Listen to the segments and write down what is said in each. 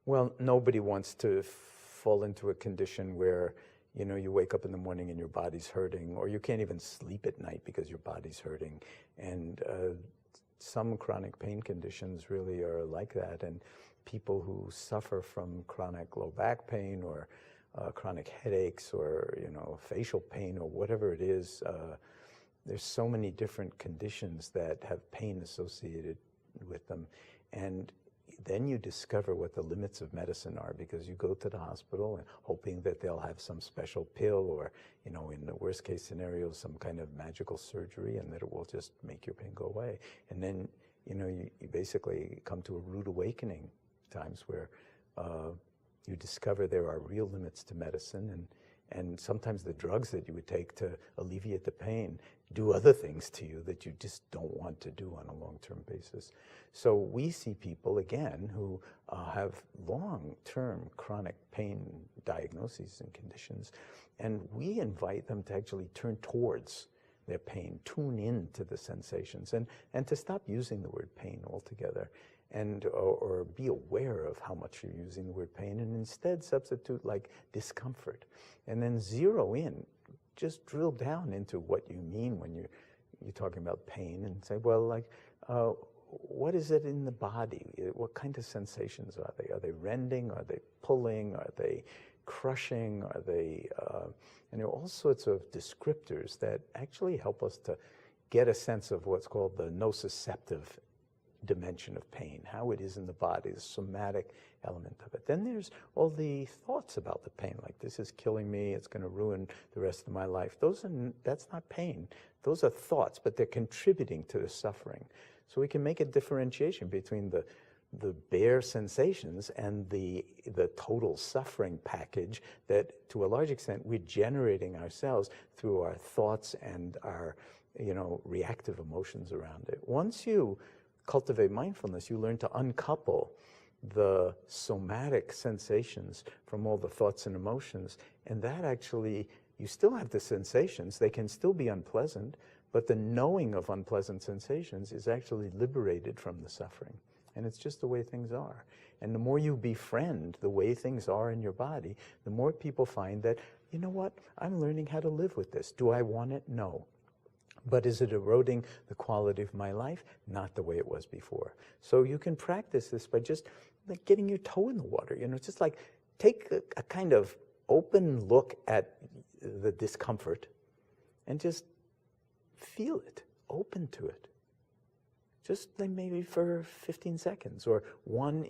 Well, nobody wants to fall into a condition where, you wake up in the morning and your body's hurting, or you can't even sleep at night because your body's hurting. And some chronic pain conditions really are like that. And people who suffer from chronic low back pain or chronic headaches or, facial pain or whatever it is, there's so many different conditions that have pain associated with them. And then you discover what the limits of medicine are, because you go to the hospital and hoping that they'll have some special pill or, in the worst case scenario, some kind of magical surgery, and that it will just make your pain go away. And then, you basically come to a rude awakening times where you discover there are real limits to medicine, and sometimes the drugs that you would take to alleviate the pain do other things to you that you just don't want to do on a long-term basis. So we see people, again, who have long-term chronic pain diagnoses and conditions, and we invite them to actually turn towards their pain, tune in to the sensations, and to stop using the word pain altogether, and or be aware of how much you're using the word pain, and instead substitute like discomfort, and then zero in, just drill down into what you mean when you're talking about pain, and say, well, like, what is it in the body? What kind of sensations are they? Are they rending? Are they pulling? Are they crushing? Are they, and there are all sorts of descriptors that actually help us to get a sense of what's called the nociceptive dimension of pain, how it is in the body, the somatic element of it. Then there's all the thoughts about the pain, like this is killing me, it's going to ruin the rest of my life. That's not pain. Those are thoughts, but they're contributing to the suffering. So we can make a differentiation between the bare sensations and the total suffering package that, to a large extent, we're generating ourselves through our thoughts and our, reactive emotions around it. Once you cultivate mindfulness, you learn to uncouple the somatic sensations from all the thoughts and emotions, and that actually, you still have the sensations, they can still be unpleasant, but the knowing of unpleasant sensations is actually liberated from the suffering. And it's just the way things are. And the more you befriend the way things are in your body, the more people find that, you know what, I'm learning how to live with this. Do I want it? No. But is it eroding the quality of my life? Not the way it was before. So you can practice this by just like getting your toe in the water. Just like take a kind of open look at the discomfort and just feel it, open to it. Just like maybe for 15 seconds or one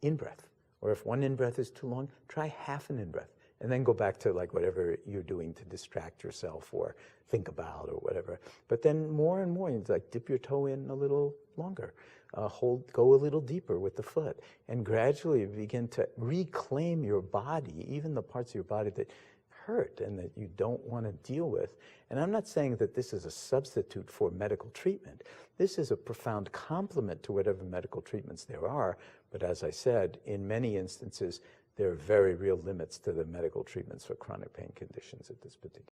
in-breath. Or if one in-breath is too long, try half an in-breath. And then go back to like whatever you're doing to distract yourself or think about or whatever. But then more and more, you like dip your toe in a little longer. Go a little deeper with the foot. And gradually begin to reclaim your body, even the parts of your body that hurt and that you don't want to deal with. And I'm not saying that this is a substitute for medical treatment. This is a profound complement to whatever medical treatments there are. But as I said, in many instances, there are very real limits to the medical treatments for chronic pain conditions at this particular